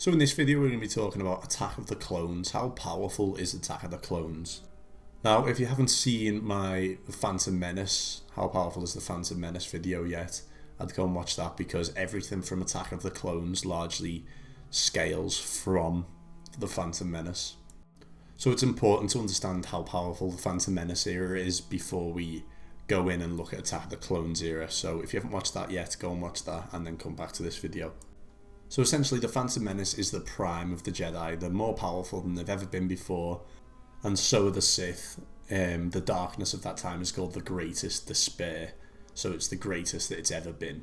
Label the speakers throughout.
Speaker 1: So in this video we're going to be talking about Attack of the Clones. How powerful is Attack of the Clones? Now if you haven't seen my Phantom Menace, how powerful is the Phantom Menace video yet, I'd go and watch that because everything from Attack of the Clones largely scales from the Phantom Menace. So it's important to understand how powerful the Phantom Menace era is before we go in and look at Attack of the Clones era. So if you haven't watched that yet, go and watch that and then come back to this video. So essentially the Phantom Menace is the prime of the Jedi. They're more powerful than they've ever been before, and so are the Sith. The darkness of that time is called the Greatest Despair, so it's the greatest that it's ever been.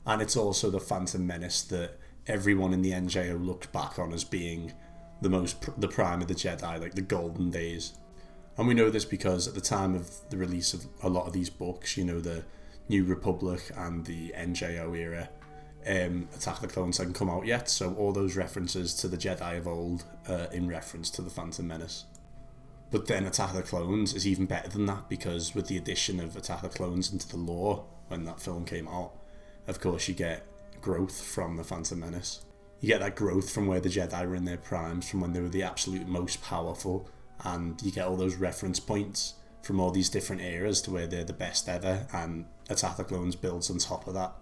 Speaker 1: And it's also the Phantom Menace that everyone in the NJO looked back on as being the prime of the Jedi, like the golden days. And we know this because at the time of the release of a lot of these books, you know, the New Republic and the NJO era, Attack of the Clones hadn't come out yet, so all those references to the Jedi of old in reference to the Phantom Menace. But then Attack of the Clones is even better than that, because with the addition of Attack of the Clones into the lore when that film came out, of course you get growth from the Phantom Menace. You get that growth from where the Jedi were in their primes, from when they were the absolute most powerful, and you get all those reference points from all these different eras to where they're the best ever, and Attack of the Clones builds on top of that.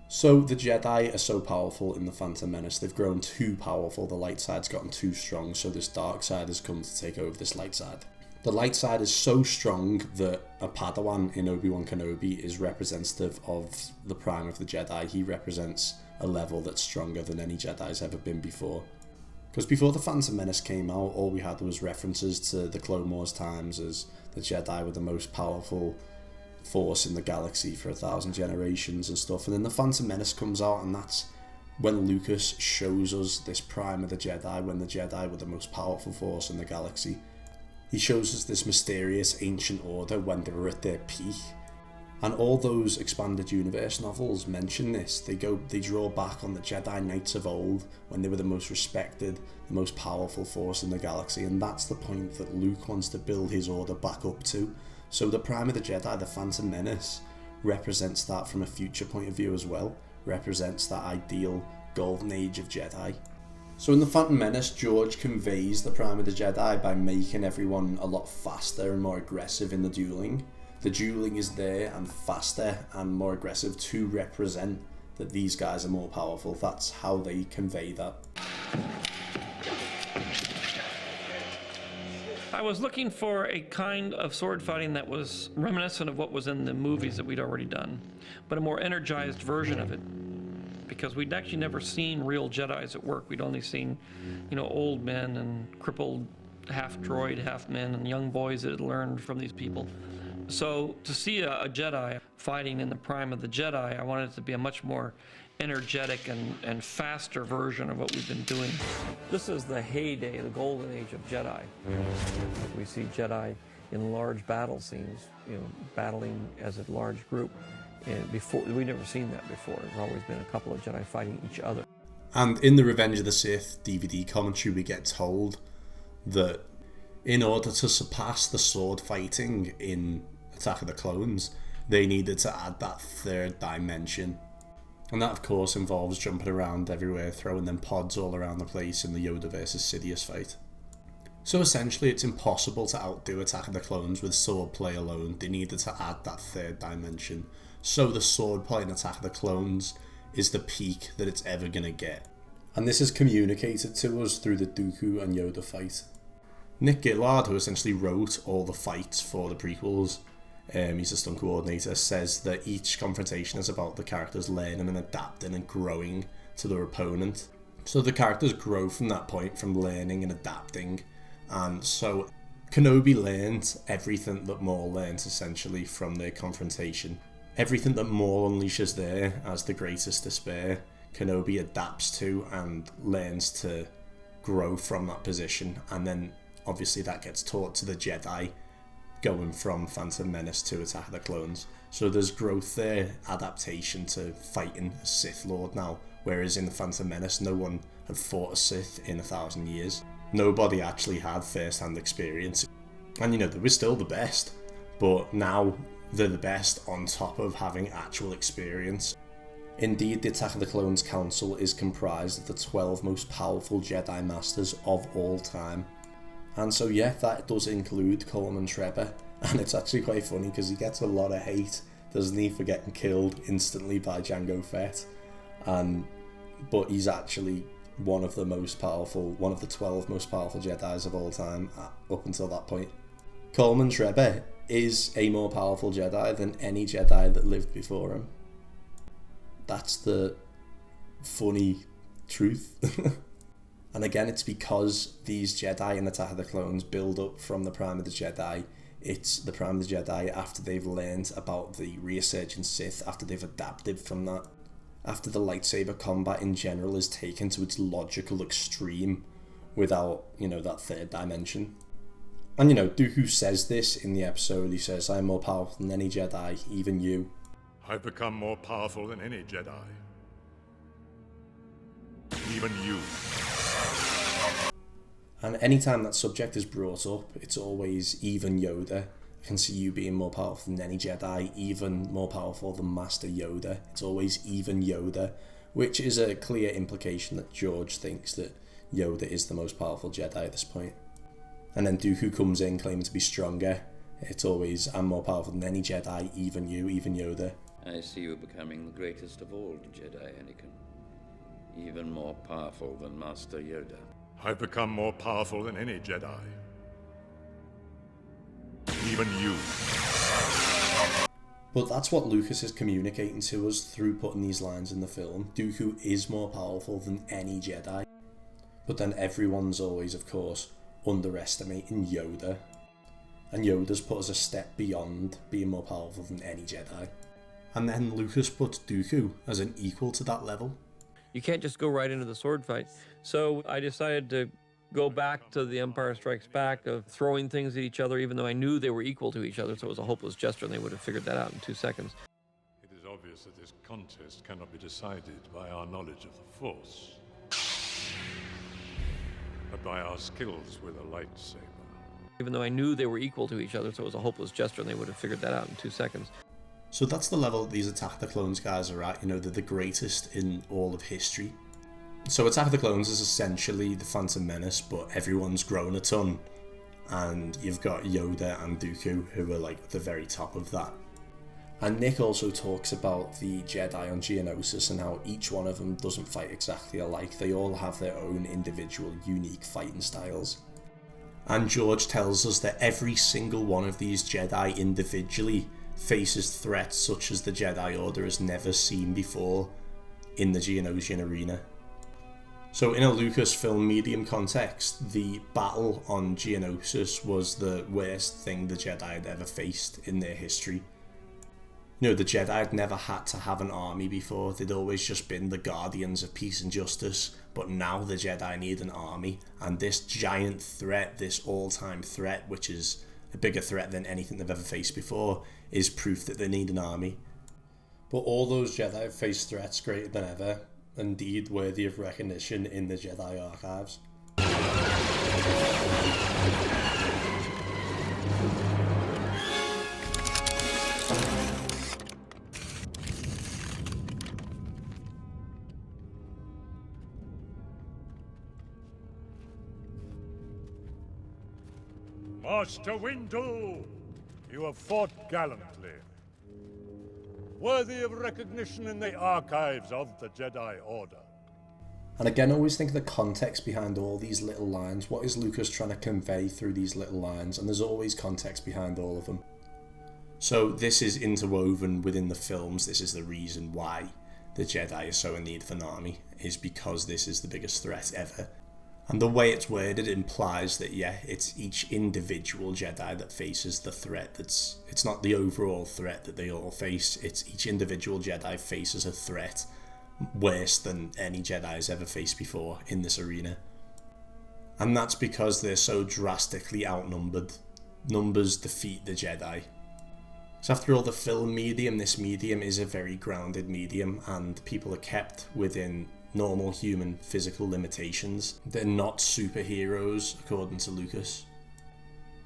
Speaker 1: So the Jedi are so powerful in the Phantom Menace, they've grown too powerful, the light side's gotten too strong, so this dark side has come to take over this light side. The light side is so strong that a Padawan in Obi-Wan Kenobi is representative of the prime of the Jedi. He represents a level that's stronger than any Jedi's ever been before. Because before the Phantom Menace came out, all we had was references to the Clone Wars times as the Jedi were the most powerful force in the galaxy for 1,000 generations and stuff, and then the Phantom Menace comes out, and that's when Lucas shows us this prime of the Jedi, when the Jedi were the most powerful force in the galaxy. He shows us this mysterious ancient order when they were at their peak, and all those expanded universe novels mention this. They draw back on the Jedi Knights of old when they were the most respected, the most powerful force in the galaxy, and that's the point that Luke wants to build his order back up to. So the prime of the Jedi, the Phantom Menace, represents that from a future point of view as well, represents that ideal golden age of Jedi. So in the Phantom Menace, George conveys the prime of the Jedi by making everyone a lot faster and more aggressive in the dueling. The dueling is there and faster and more aggressive to represent that these guys are more powerful. That's how they convey that.
Speaker 2: I was looking for a kind of sword fighting that was reminiscent of what was in the movies that we'd already done, but a more energized version of it. Because we'd actually never seen real Jedis at work. We'd only seen, old men and crippled half droid, half men, and young boys that had learned from these people. So to see a Jedi fighting in the prime of the Jedi, I wanted it to be a much more energetic and faster version of what we've been doing. This is the heyday, the golden age of Jedi. We see Jedi in large battle scenes, battling as a large group. And before, we've never seen that before. There's always been a couple of Jedi fighting each other.
Speaker 1: And in the Revenge of the Sith DVD commentary, we get told that in order to surpass the sword fighting in Attack of the Clones, they needed to add that third dimension. And that, of course, involves jumping around everywhere, throwing them pods all around the place in the Yoda versus Sidious fight. So essentially, it's impossible to outdo Attack of the Clones with swordplay alone. They needed to add that third dimension. So the swordplay in Attack of the Clones is the peak that it's ever going to get. And this is communicated to us through the Dooku and Yoda fight. Nick Gillard, who essentially wrote all the fights for the prequels, he's a stunt coordinator, says that each confrontation is about the characters learning and adapting and growing to their opponent. So the characters grow from that point, from learning and adapting. And so Kenobi learned everything that Maul learned essentially from their confrontation. Everything that Maul unleashes there as the greatest despair, Kenobi adapts to and learns to grow from that position. And then obviously that gets taught to the Jedi, going from Phantom Menace to Attack of the Clones. So there's growth there, adaptation to fighting a Sith Lord now, whereas in the Phantom Menace no one had fought a Sith in 1,000 years. Nobody actually had first-hand experience. And they were still the best, but now they're the best on top of having actual experience. Indeed, the Attack of the Clones Council is comprised of the 12 most powerful Jedi Masters of all time. And so yeah, that does include Coleman Trebor, and it's actually quite funny because he gets a lot of hate, doesn't he, for getting killed instantly by Jango Fett. But he's actually one of the 12 most powerful Jedis of all time up until that point. Coleman Trebor is a more powerful Jedi than any Jedi that lived before him. That's the funny truth. And again, it's because these Jedi in Attack of the Clones build up from the Prime of the Jedi. It's the Prime of the Jedi after they've learned about the resurgent Sith, after they've adapted from that, after the lightsaber combat in general is taken to its logical extreme without, that third dimension. And, Dooku says this in the episode. He says, "I am more powerful than any Jedi, even you."
Speaker 3: I've become more powerful than any Jedi. Even you.
Speaker 1: And anytime that subject is brought up, it's always even Yoda. I can see you being more powerful than any Jedi, even more powerful than Master Yoda. It's always even Yoda, which is a clear implication that George thinks that Yoda is the most powerful Jedi at this point. And then Dooku comes in claiming to be stronger. It's always, "I'm more powerful than any Jedi, even you, even Yoda."
Speaker 4: I see you becoming the greatest of all Jedi, Anakin. Even more powerful than Master Yoda.
Speaker 3: I've become more powerful than any Jedi. Even you.
Speaker 1: But that's what Lucas is communicating to us through putting these lines in the film. Dooku is more powerful than any Jedi. But then everyone's always, of course, underestimating Yoda. And Yoda's put us a step beyond being more powerful than any Jedi. And then Lucas puts Dooku as an equal to that level.
Speaker 2: You can't just go right into the sword fight. So I decided to go back to the Empire Strikes Back of throwing things at each other, even though I knew they were equal to each other, so it was a hopeless gesture, and they would have figured that out in 2 seconds.
Speaker 3: It is obvious that this contest cannot be decided by our knowledge of the Force, but by our skills with a lightsaber.
Speaker 2: Even though I knew they were equal to each other, so it was a hopeless gesture, and they would have figured that out in 2 seconds.
Speaker 1: So that's the level that these Attack of the Clones guys are at. They're the greatest in all of history. So Attack of the Clones is essentially the Phantom Menace, but everyone's grown a ton. And you've got Yoda and Dooku, who are like the very top of that. And Nick also talks about the Jedi on Geonosis and how each one of them doesn't fight exactly alike. They all have their own individual, unique fighting styles. And George tells us that every single one of these Jedi individually faces threats such as the Jedi Order has never seen before in the Geonosian arena. So in a Lucasfilm medium context, the battle on Geonosis was the worst thing the Jedi had ever faced in their history. The Jedi had never had to have an army before. They'd always just been the guardians of peace and justice, but now the Jedi need an army, and this giant threat, this all-time threat, which is a bigger threat than anything they've ever faced before, is proof that they need an army. But all those Jedi have faced threats greater than ever, indeed worthy of recognition in the Jedi archives.
Speaker 3: Master Windu, you have fought gallantly. Worthy of recognition in the archives of the Jedi Order.
Speaker 1: And again, always think of the context behind all these little lines. What is Lucas trying to convey through these little lines? And there's always context behind all of them. So this is interwoven within the films. This is the reason why the Jedi is so in need of an army, is because this is the biggest threat ever. And the way it's worded implies that, yeah, it's each individual Jedi that faces the threat. It's not the overall threat that they all face. It's each individual Jedi faces a threat worse than any Jedi has ever faced before in this arena. And that's because they're so drastically outnumbered. Numbers defeat the Jedi. So after all, the film medium, this medium is a very grounded medium, and people are kept within normal human physical limitations. They're not superheroes, according to Lucas.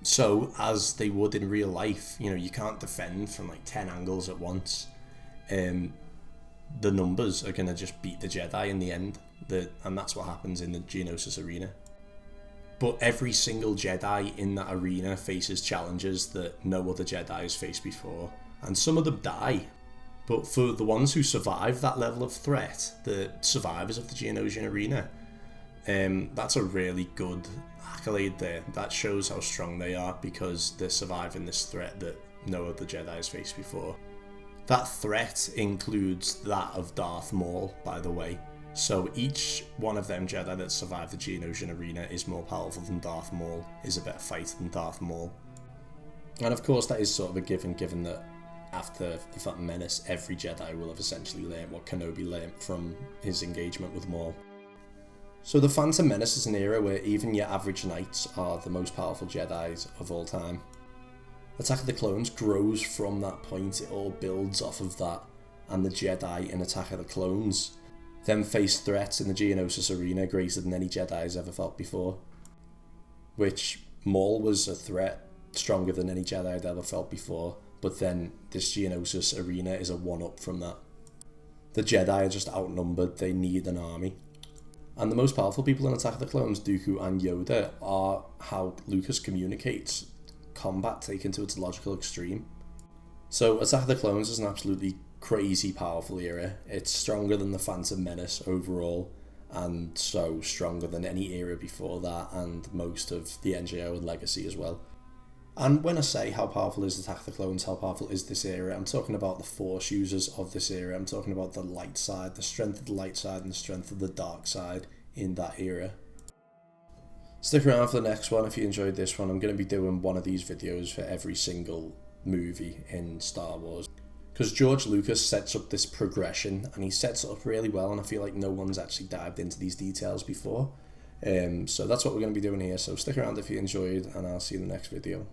Speaker 1: So, as they would in real life, you can't defend from like 10 angles at once. the numbers are going to just beat the Jedi in the end, and that's what happens in the Geonosis arena. But every single Jedi in that arena faces challenges that no other Jedi has faced before, and some of them die. But for the ones who survive that level of threat, the survivors of the Geonosian arena, that's a really good accolade there. That shows how strong they are, because they're surviving this threat that no other Jedi has faced before. That threat includes that of Darth Maul, by the way. So each one of them Jedi that survived the Geonosian arena is more powerful than Darth Maul, is a better fighter than Darth Maul. And of course that is sort of a given that after the Phantom Menace, every Jedi will have essentially learned what Kenobi learned from his engagement with Maul. So the Phantom Menace is an era where even your average knights are the most powerful Jedis of all time. Attack of the Clones grows from that point, it all builds off of that, and the Jedi in Attack of the Clones then face threats in the Geonosis arena greater than any Jedi has ever felt before. Which, Maul was a threat stronger than any Jedi had ever felt before, but then this Geonosis arena is a one-up from that. The Jedi are just outnumbered, they need an army. And the most powerful people in Attack of the Clones, Dooku and Yoda, are how Lucas communicates combat taken to its logical extreme. So Attack of the Clones is an absolutely crazy powerful era. It's stronger than the Phantom Menace overall, and so stronger than any era before that, and most of the NGO and Legacy as well. And when I say how powerful is Attack of the Clones, how powerful is this era, I'm talking about the Force users of this era. I'm talking about the light side, the strength of the light side and the strength of the dark side in that era. Stick around for the next one if you enjoyed this one. I'm going to be doing one of these videos for every single movie in Star Wars, because George Lucas sets up this progression, and he sets it up really well, and I feel like no one's actually dived into these details before. So that's what we're going to be doing here, so stick around if you enjoyed, and I'll see you in the next video.